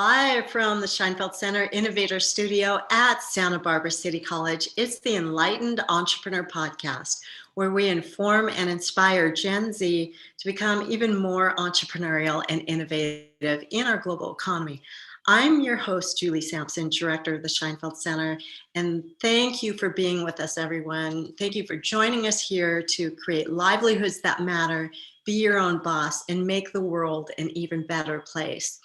Live from the Scheinfeld Center Innovator Studio at Santa Barbara City College, it's the Enlightened Entrepreneur Podcast, where we inform and inspire Gen Z to become even more entrepreneurial and innovative in our global economy. I'm your host, Julie Sampson, Director of the Scheinfeld Center, and thank you for being with us, everyone. Thank you for joining us here to create livelihoods that matter, be your own boss, and make the world an even better place.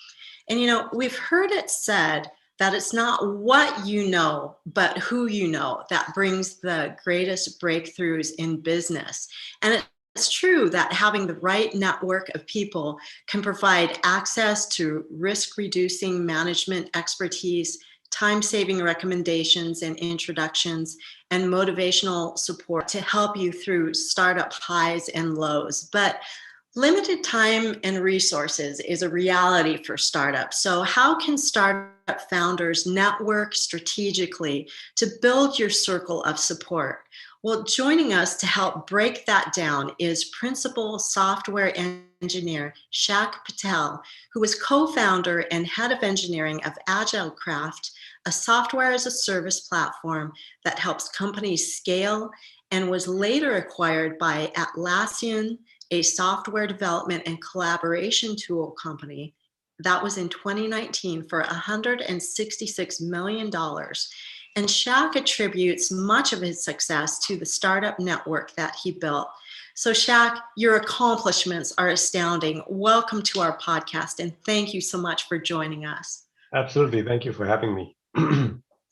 And we've heard it said that it's not what you know, but who you know that brings the greatest breakthroughs in business. And it's true that having the right network of people can provide access to risk-reducing management expertise, time-saving recommendations and introductions, and motivational support to help you through startup highs and lows. But limited time and resources is a reality for startups. So how can startup founders network strategically to build your circle of support? Well, joining us to help break that down is principal software engineer Shak Patel, who is co-founder and head of engineering of AgileCraft, a software as a service platform that helps companies scale and was later acquired by Atlassian, a software development and collaboration tool company. That was in 2019 for $166 million. And Shak attributes much of his success to the startup network that he built. So Shak, your accomplishments are astounding. Welcome to our podcast, and thank you so much for joining us. Absolutely. Thank you for having me.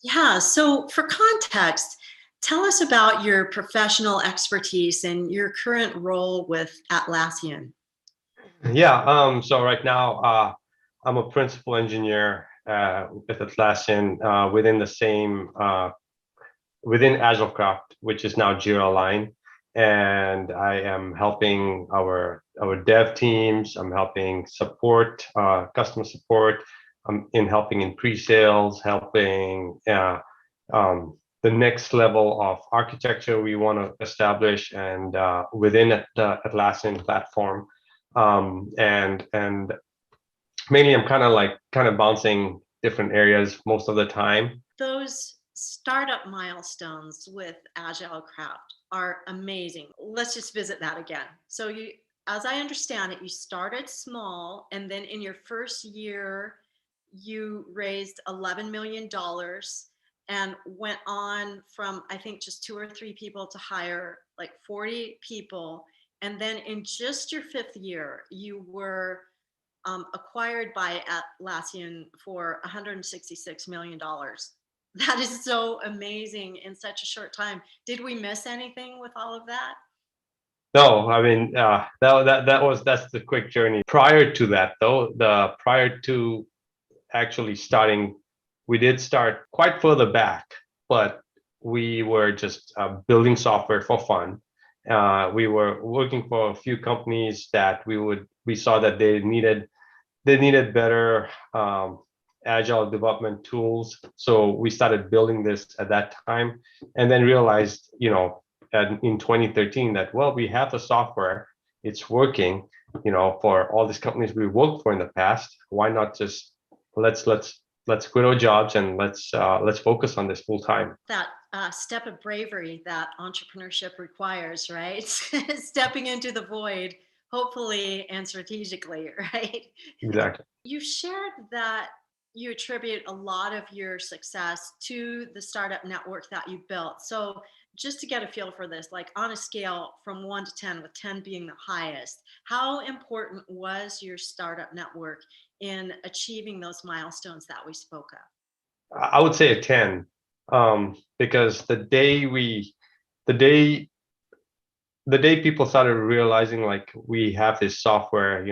Yeah, so for context, tell us about your professional expertise and your current role with Atlassian. Yeah, so right now I'm a principal engineer with Atlassian within the same, within AgileCraft, which is now Jira line. And I am helping our dev teams. I'm helping support, customer support. I'm helping in pre-sales, helping the next level of architecture we want to establish, and within the Atlassian platform, and mainly I'm kind of bouncing different areas most of the time. Those startup milestones with AgileCraft are amazing. Let's just visit that again. So you, as I understand it, you started small, and then in your first year, you raised $11 million. And went on from, I think, just 2 or 3 people to hire like 40 people. And then in just your 5th year, you were acquired by Atlassian for $166 million. That is so amazing in such a short time. Did we miss anything with all of that? No, I mean, that's the quick journey. Prior to that, though, prior to actually starting, we did start quite further back, but we were just building software for fun. We were working for a few companies that we saw that they needed better agile development tools. So we started building this at that time, and then realized, in 2013 that, well, we have the software, it's working, for all these companies we worked for in the past. Why not just let's quit our jobs and let's focus on this full time. That step of bravery that entrepreneurship requires, right? Stepping into the void, hopefully and strategically, right? Exactly. You shared that you attribute a lot of your success to the startup network that you built. So just to get a feel for this, like on a scale from 1 to 10, with 10 being the highest, how important was your startup network in achieving those milestones that we spoke of? I would say a 10, because the day people started realizing like we have this software,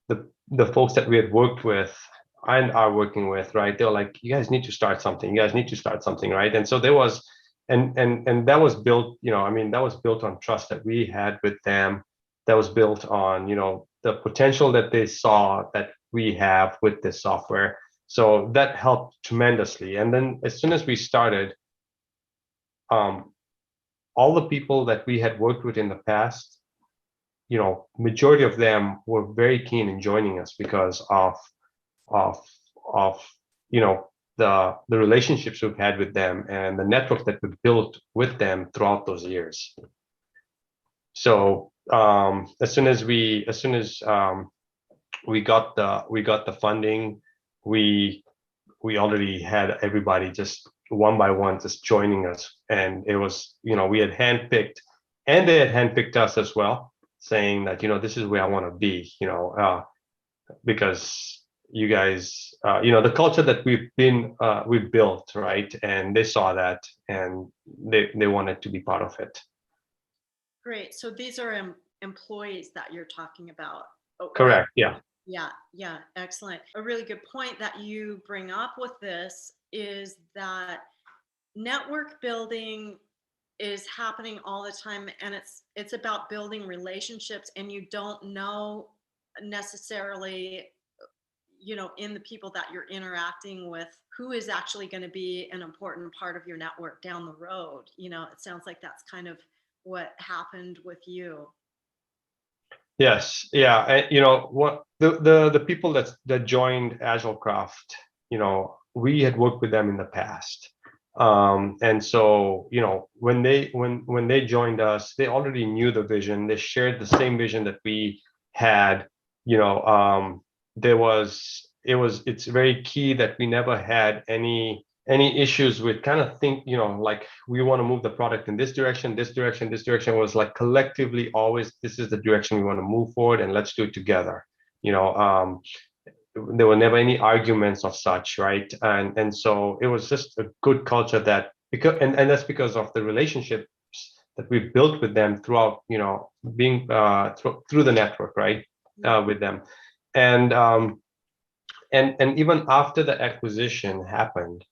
the folks that we had worked with and are working with, right? They're like, you guys need to start something. You guys need to start something, right? And so there was, and that was built, that was built on trust that we had with them. That was built on, the potential that they saw that we have with this software. So that helped tremendously. And then as soon as we started, all the people that we had worked with in the past, majority of them were very keen in joining us because of of the relationships we've had with them and the network that we've built with them throughout those years. So as soon as we got the funding, we already had everybody just one by one just joining us, and it was, we had handpicked, and they had handpicked us as well, saying that, this is where I want to be, because you guys, the culture that we've built, right? And they saw that, and they wanted to be part of it. Great. So these are employees that you're talking about. Correct. Yeah. Yeah, excellent. A really good point that you bring up with this is that network building is happening all the time, and it's about building relationships, and you don't know necessarily, in the people that you're interacting with, who is actually going to be an important part of your network down the road. It sounds like that's kind of what happened with you. Yes, yeah, and what the people that joined AgileCraft, we had worked with them in the past, and so when they joined us, they already knew the vision. They shared the same vision that we had. It's very key that we never had any issues with kind of like we want to move the product in this direction. It was like collectively always, this is the direction we want to move forward, and let's do it together. There were never any arguments of such, right? And so it was just a good culture that, because and that's because of the relationships that we've built with them throughout, being through the network, right? With them. And even after the acquisition happened,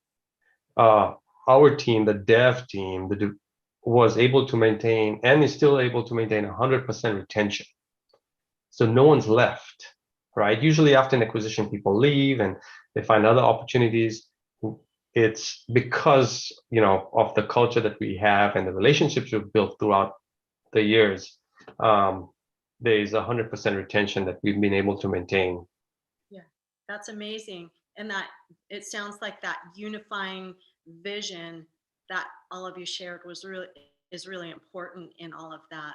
our team, the dev team, was able to maintain, and is still able to maintain, 100% retention. So no one's left, right? Usually after an acquisition, people leave and they find other opportunities. It's because, of the culture that we have and the relationships we've built throughout the years. There's 100% retention that we've been able to maintain. Yeah, that's amazing. And that it sounds like that unifying vision that all of you shared is really important in all of that.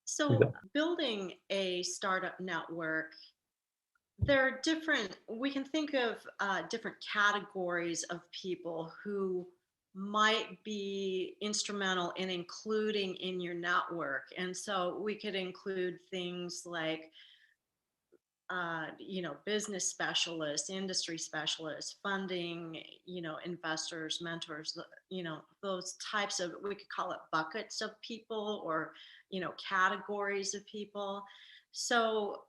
So building a startup network, we can think of different categories of people who might be instrumental in including in your network. And so we could include things like business specialists, industry specialists, funding, investors, mentors, those types of, we could call it buckets of people, or, categories of people. So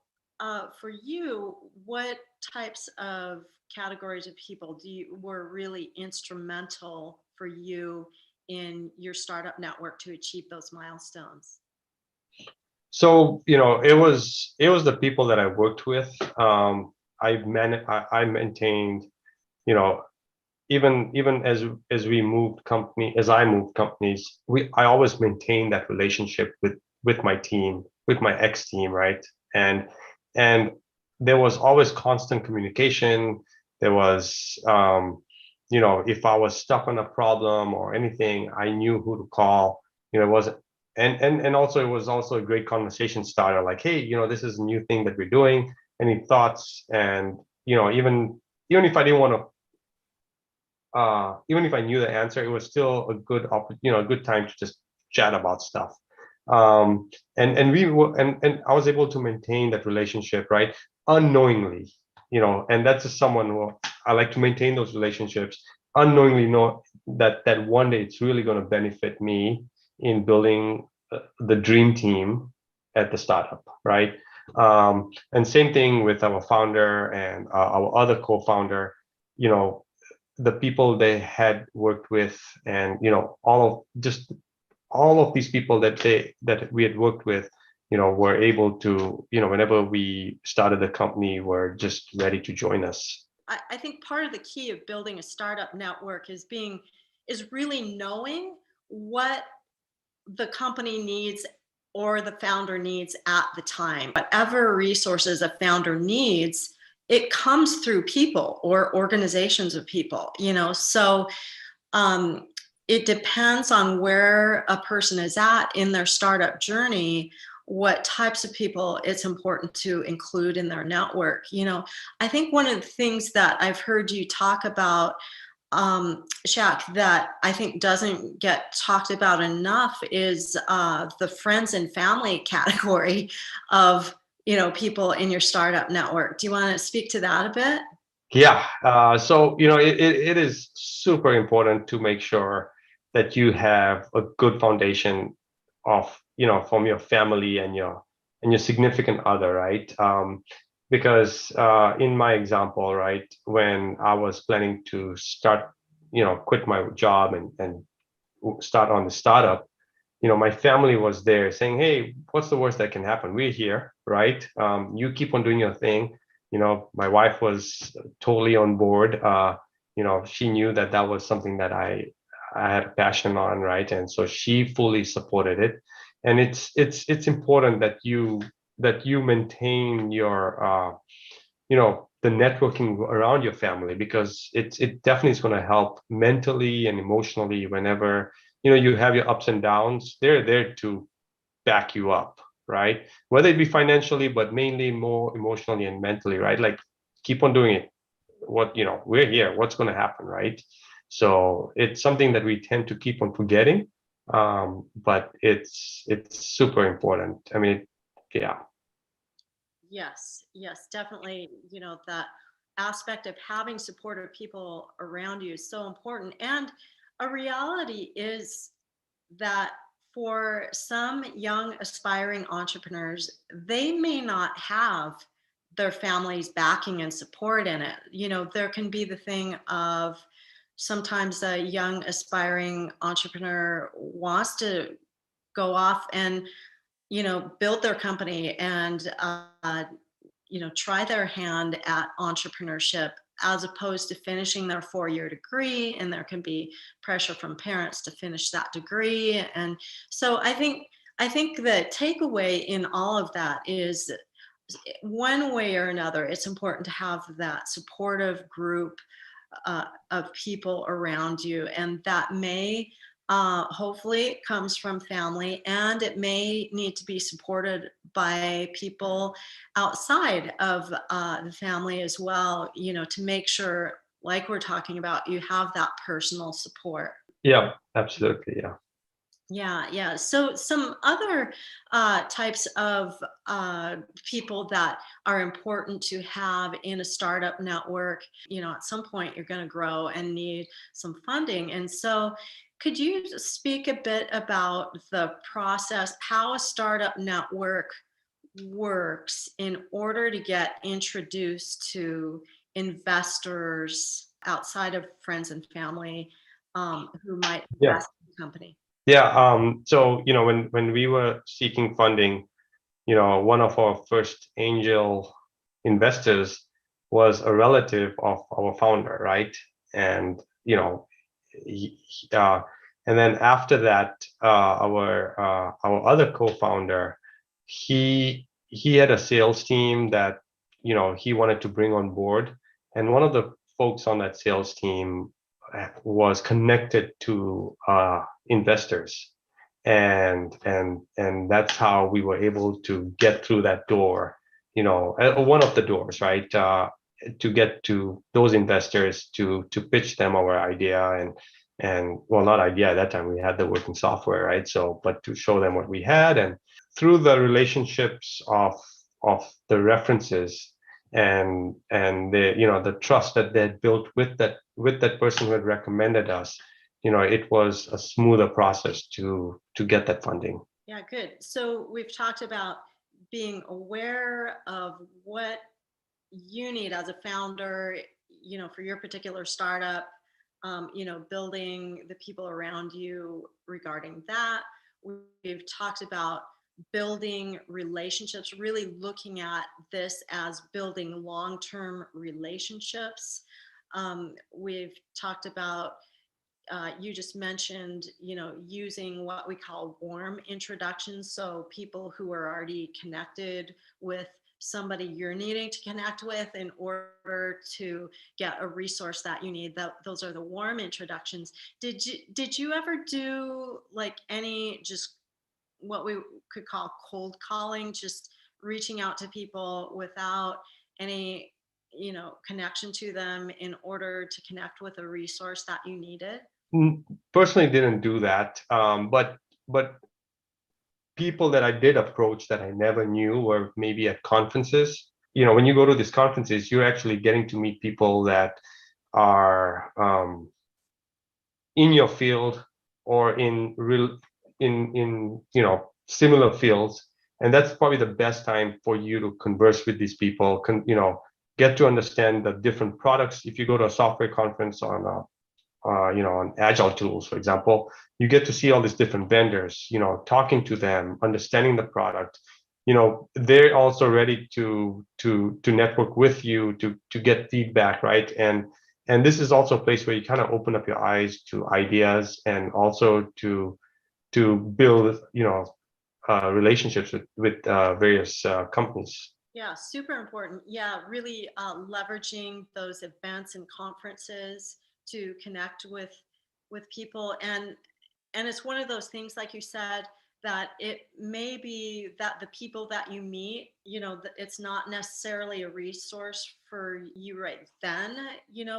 for you, what types of categories of people were really instrumental for you in your startup network to achieve those milestones? So it was the people that I worked with. I maintained, even as I moved companies, I always maintained that relationship with my team, with my ex team, right? And there was always constant communication. There was, if I was stuck on a problem or anything, I knew who to call. It wasn't. And also, it was also a great conversation starter, like, hey, this is a new thing that we're doing. Any thoughts? And even if I didn't want to, even if I knew the answer, it was still a good time to just chat about stuff. And I was able to maintain that relationship, right, unknowingly, and that's just someone who I like to maintain those relationships unknowingly, know that one day it's really going to benefit me in building the dream team at the startup, right? And same thing with our founder and our other co-founder, the people they had worked with, and all of these people that we had worked with, were able to, whenever we started the company, were just ready to join us. I think part of the key of building a startup network is really knowing what the company needs or the founder needs at the time. Whatever resources a founder needs it comes through people or organizations of people, so it depends on where a person is at in their startup journey, what types of people it's important to include in their network. I think one of the things that I've heard you talk about, Shak, that I think doesn't get talked about enough is the friends and family category of people in your startup network. Do you want to speak to that a bit? Yeah. So, it is super important to make sure that you have a good foundation of, from your family and your significant other, right? Because in my example, right, when I was planning to start, quit my job and start on the startup, my family was there saying, hey, what's the worst that can happen? We're here, right? You keep on doing your thing. My wife was totally on board. She knew that that was something that I had a passion on, right? And so she fully supported it. And it's important that you maintain your the networking around your family, because it definitely is going to help mentally and emotionally whenever you have your ups and downs. They're there to back you up, right? Whether it be financially, but mainly more emotionally and mentally, right? Like, keep on doing it. We're here, what's going to happen, right? So it's something that we tend to keep on forgetting, but it's super important. I mean, yeah. Yes, definitely. That aspect of having supportive people around you is so important. And a reality is that for some young aspiring entrepreneurs, they may not have their family's backing and support in it. There can be the thing of sometimes a young aspiring entrepreneur wants to go off and build their company and try their hand at entrepreneurship as opposed to finishing their 4-year degree, and there can be pressure from parents to finish that degree. And so I think the takeaway in all of that is, one way or another, it's important to have that supportive group of people around you, and that may hopefully comes from family, and it may need to be supported by people outside of the family as well, to make sure, like we're talking about, you have that personal support. Yeah, absolutely. Yeah. Yeah. So some other types of people that are important to have in a startup network, at some point you're going to grow and need some funding. And so could you speak a bit about the process, how a startup network works in order to get introduced to investors outside of friends and family who might Yeah. invest in the company? Yeah. So, when we were seeking funding, one of our first angel investors was a relative of our founder, right? And, and then after that, our other co-founder, he had a sales team that, he wanted to bring on board. And one of the folks on that sales team was connected to investors, and that's how we were able to get through that door, one of the doors, right, to get to those investors, to pitch them our idea, and well, not idea at that time, we had the working software, right? So, but to show them what we had, and through the relationships of the references and the trust that they had built with that person who had recommended us, it was a smoother process to get that funding. Yeah, good. So we've talked about being aware of what you need as a founder, for your particular startup, building the people around you regarding that. We've talked about building relationships, really looking at this as building long-term relationships. We've talked about you just mentioned, using what we call warm introductions. So people who are already connected with somebody you're needing to connect with in order to get a resource that you need. Those are the warm introductions. Did you ever do like any just what we could call cold calling, just reaching out to people without any, connection to them in order to connect with a resource that you needed? Personally didn't do that, but people that I did approach that I never knew were maybe at conferences. When you go to these conferences, you're actually getting to meet people that are in your field or in real in similar fields, and that's probably the best time for you to converse with these people. Get to understand the different products. If you go to a software conference on on agile tools, for example, you get to see all these different vendors, talking to them, understanding the product. They're also ready to network with you to get feedback, right? And this is also a place where you kind of open up your eyes to ideas, and also to build relationships with various companies. Yeah, super important. Yeah, really leveraging those events and conferences to connect with people, and it's one of those things, like you said, that it may be that the people that you meet, it's not necessarily a resource for you right then,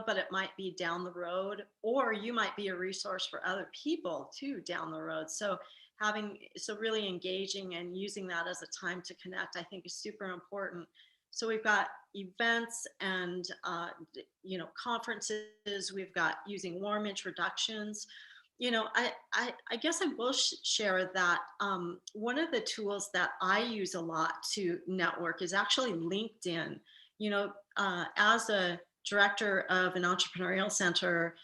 but it might be down the road, or you might be a resource for other people too down the road. So really engaging and using that as a time to connect, I think, is super important. So we've got events and conferences. We've got using warm introductions. I guess I will share that one of the tools that I use a lot to network is actually LinkedIn. As a director of an entrepreneurial center,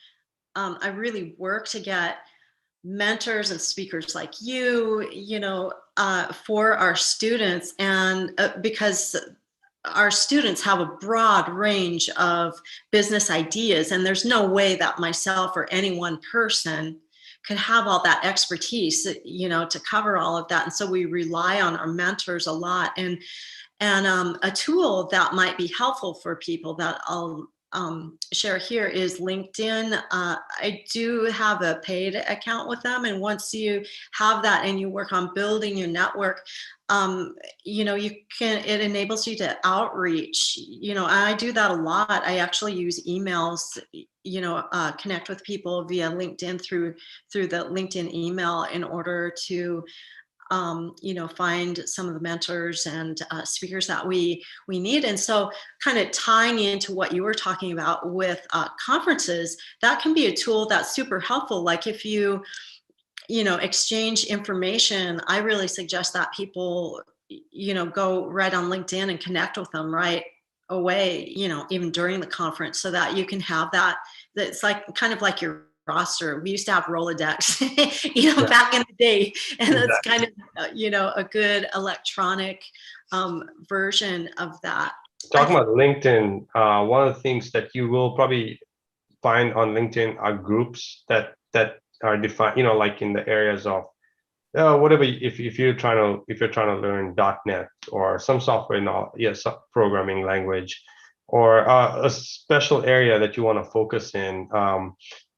I really work to get mentors and speakers like for our students, and because our students have a broad range of business ideas, and there's no way that myself or any one person could have all that expertise, to cover all of that. And so we rely on our mentors a lot. And a tool that might be helpful for people that I'll share here is LinkedIn. I do have a paid account with them, and once you have that and you work on building your network, it enables you to outreach. I do that a lot. I actually use emails, connect with people via LinkedIn through the LinkedIn email in order to find some of the mentors and speakers that we need. And so kind of tying into what you were talking about with conferences, that can be a tool that's super helpful. Like if you exchange information, I really suggest that people, go right on LinkedIn and connect with them right away, even during the conference, so that you can have that's like kind of like your roster. We used to have Rolodex, back in the day, and that's kind of, a good electronic version of that. Talking about LinkedIn, one of the things that you will probably find on LinkedIn are groups that are defined, like in the areas of whatever. If you're trying to learn .NET or some software, programming language, or a special area that you want to focus in,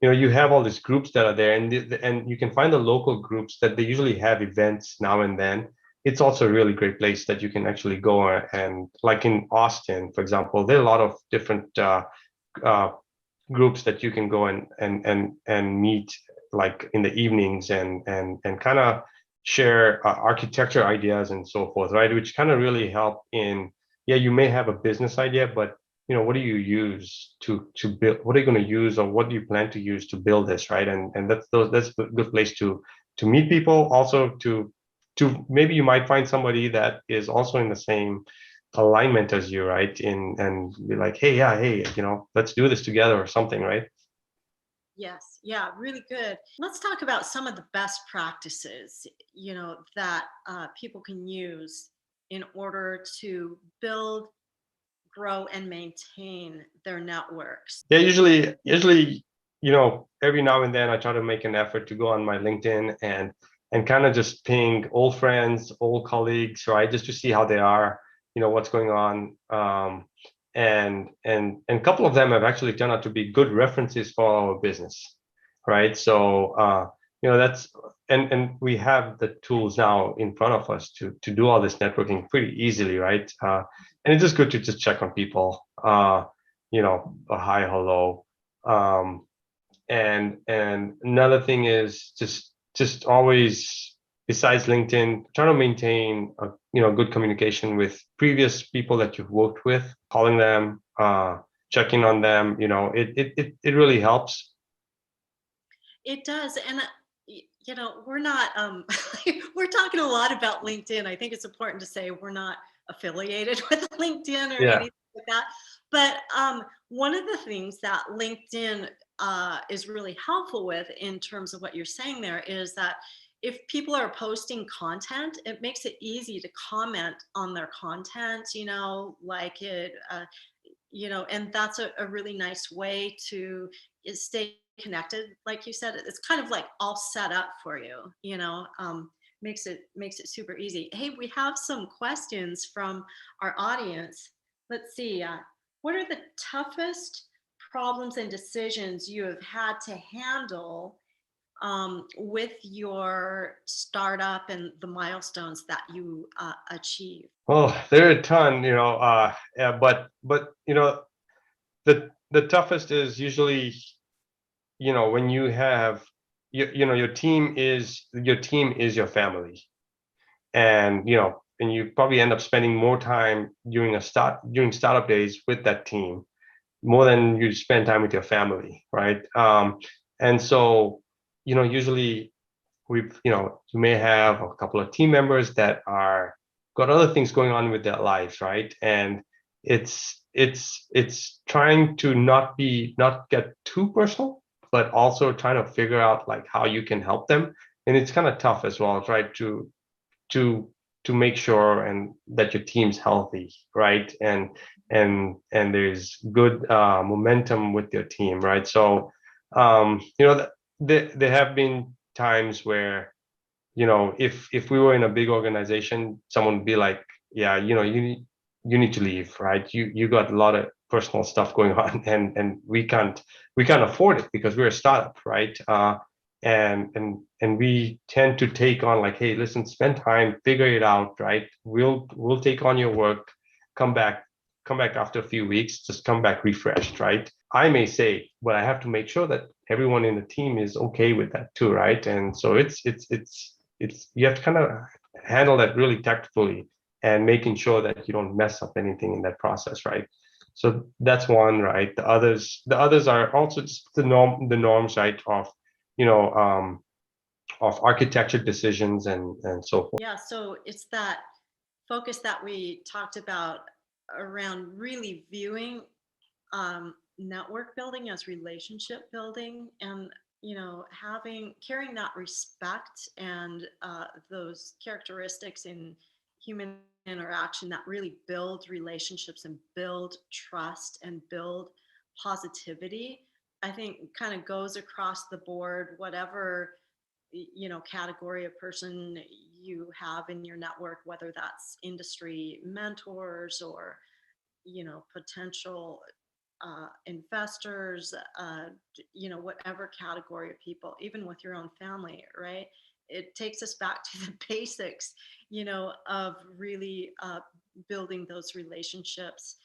you have all these groups that are there, and you can find the local groups that they usually have events now and then. It's also a really great place that you can actually go, and like in Austin, for example, there are a lot of different groups that you can go and meet, like in the evenings, and kind of share architecture ideas and so forth, right? Which kind of really help in, you may have a business idea, but what do you use to build? What are you going to use, or what do you plan to use to build this, right? And that's a good place to meet people. Also to maybe you might find somebody that is also in the same alignment as you, right? And be like, hey, let's do this together or something, right? Yes. Yeah, really good. Let's talk about some of the best practices, that people can use in order to build, grow, and maintain their networks. Yeah, usually, every now and then I try to make an effort to go on my LinkedIn and kind of just ping old friends, old colleagues, right? Just to see how they are. what's going on. And a couple of them have actually turned out to be good references for our business, right? So that's and we have the tools now in front of us to do all this networking pretty easily, right? And it's just good to just check on people, a hi, hello. And another thing is just always, besides LinkedIn, trying to maintain a good communication with previous people that you've worked with, calling them, checking on them. It really helps. It does. And we're not we're talking a lot about LinkedIn. I think it's important to say we're not affiliated with LinkedIn or anything like that. But one of the things that LinkedIn is really helpful with, in terms of what you're saying there, is that if people are posting content, it makes it easy to comment on their content, like it, and that's a really nice way to stay connected. Like you said, it's kind of like all set up for you, makes it super easy. Hey, we have some questions from our audience. Let's see. What are the toughest problems and decisions you have had to handle with your startup and the milestones that you achieve? Oh, there are a ton, but the toughest is usually, when you have your team is your family, and you probably end up spending more time during startup days with that team, more than you spend time with your family, right? And so usually you may have a couple of team members that are got other things going on with their lives, right? And it's trying to not get too personal, but also trying to figure out like how you can help them. And it's kind of tough as well, right? To make sure and that your team's healthy, right? And there's good momentum with your team, right? So there have been times where if we were in a big organization, someone would be like, yeah, you need to leave, right? You got a lot of personal stuff going on, and we can't afford it because we're a startup, right? And we tend to take on like, hey, listen, spend time, figure it out, right? We'll take on your work, come back after a few weeks, just come back refreshed, right? I may say, but I have to make sure that everyone in the team is okay with that too, right? And so it's you have to kind of handle that really tactfully, and making sure that you don't mess up anything in that process, right? So that's one, right? The others are also just the norms, right? Of architecture decisions and so forth. Yeah, so it's that focus that we talked about around really viewing network building as relationship building, and carrying that respect and those characteristics in human interaction that really build relationships and build trust and build positivity. I think kind of goes across the board, whatever category of person you have in your network, whether that's industry mentors or potential investors, whatever category of people, even with your own family, right? It takes us back to the basics, of really building those relationships.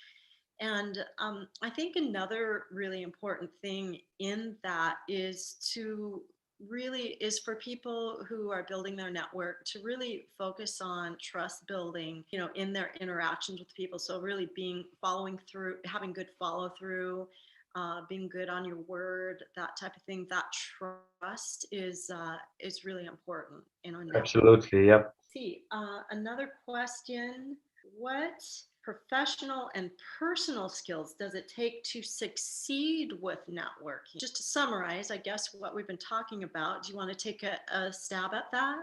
And I think another really important thing in that is for people who are building their network to really focus on trust building, in their interactions with people. So really following through, having good follow through, being good on your word, that type of thing. That trust is really important in a network. Absolutely, yep. See, another question. What professional and personal skills does it take to succeed with networking? Just to summarize, I guess, what we've been talking about, do you want to take a stab at that?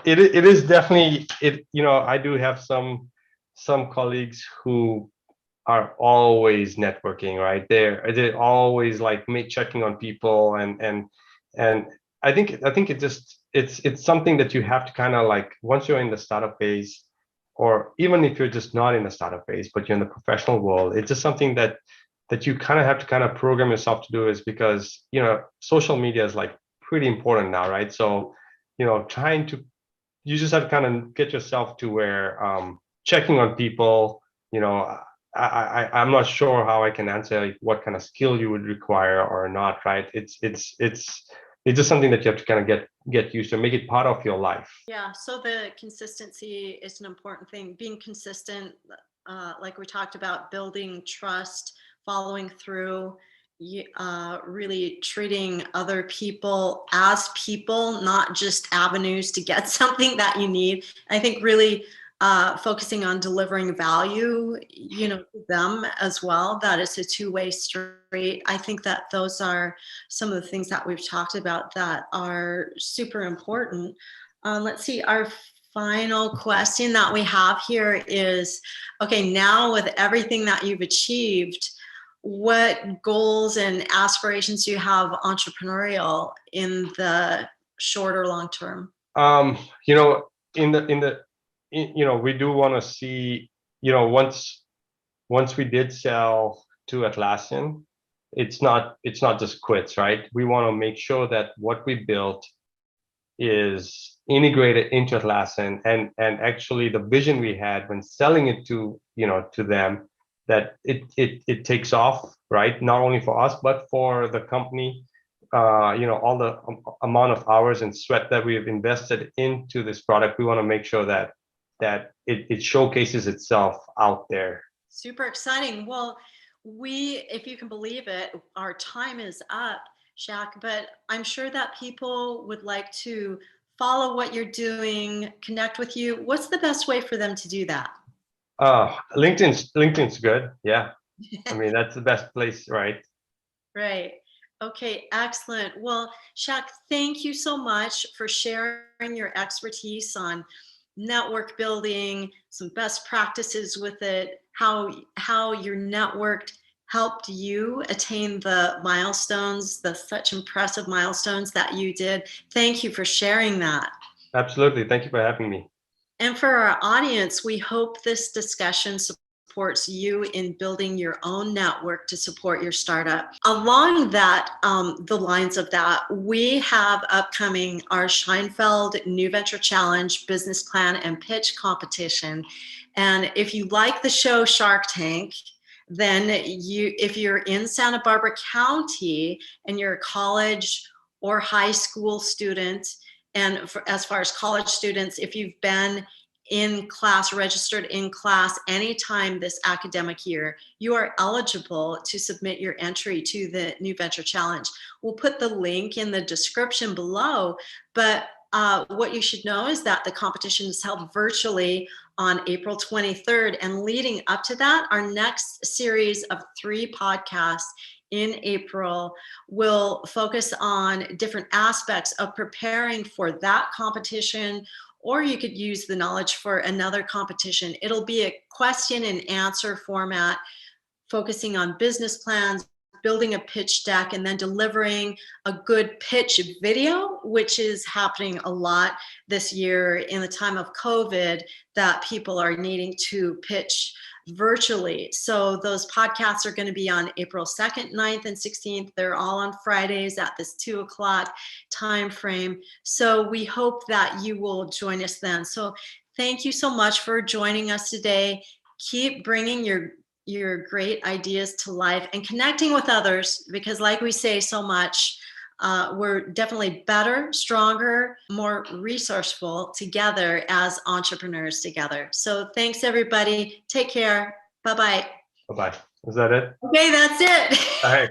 It is definitely it. I do have some colleagues who are always networking, right? They're always like checking on people, and I think it's something that you have to kind of like, once you're in the startup phase, or even if you're just not in the startup phase, but you're in the professional world, it's just something that you kind of have to kind of program yourself to do, is because, social media is like pretty important now, right? So, you just have to kind of get yourself to where checking on people, I'm not sure how I can answer like what kind of skill you would require or not, right? It's just something that you have to kind of get used to, make it part of your life. Yeah, so the consistency is an important thing. Being consistent, like we talked about, building trust, following through, really treating other people as people, not just avenues to get something that you need. I think really focusing on delivering value, to them as well. That is a two-way street. I think that those are some of the things that we've talked about that are super important. Let's see, our final question that we have here is, okay, now with everything that you've achieved, what goals and aspirations do you have entrepreneurial in the short or long term? We do want to see, once we did sell to Atlassian, it's not just quits, right? We want to make sure that what we built is integrated into Atlassian, and actually the vision we had when selling it to them, that it takes off, right? Not only for us but for the company. All the amount of hours and sweat that we have invested into this product, we want to make sure that it showcases itself out there. Super exciting. Well, if you can believe it, our time is up, Shak, but I'm sure that people would like to follow what you're doing, connect with you. What's the best way for them to do that? LinkedIn's good. Yeah. I mean, that's the best place, right? Right. Okay, excellent. Well, Shak, thank you so much for sharing your expertise on network building, some best practices with it, how your network helped you attain the milestones, the such impressive milestones that you did. Thank you for sharing that. Absolutely. Thank you for having me. And for our audience, we hope this discussion supports you in building your own network to support your startup. Along the lines of that, we have upcoming our Scheinfeld New Venture Challenge Business Plan and Pitch Competition. And if you like the show Shark Tank, then if you're in Santa Barbara County and you're a college or high school student, and as far as college students, if you've been in class, registered in class anytime this academic year, you are eligible to submit your entry to the New Venture Challenge. We'll put the link in the description below, but what you should know is that the competition is held virtually on April 23rd, and leading up to that, our next series of 3 podcasts in April will focus on different aspects of preparing for that competition, or you could use the knowledge for another competition. It'll be a question and answer format, focusing on business plans, building a pitch deck, and then delivering a good pitch video, which is happening a lot this year in the time of COVID, that people are needing to pitch virtually. So those podcasts are going to be on April 2nd, 9th, and 16th. They're all on Fridays at this 2 o'clock time frame. So we hope that you will join us then. So thank you so much for joining us today. Keep bringing your great ideas to life and connecting with others, because like we say so much, we're definitely better, stronger, more resourceful together as entrepreneurs together. So thanks, everybody. Take care. Bye-bye. Bye-bye. Is that it? Okay, that's it. All right.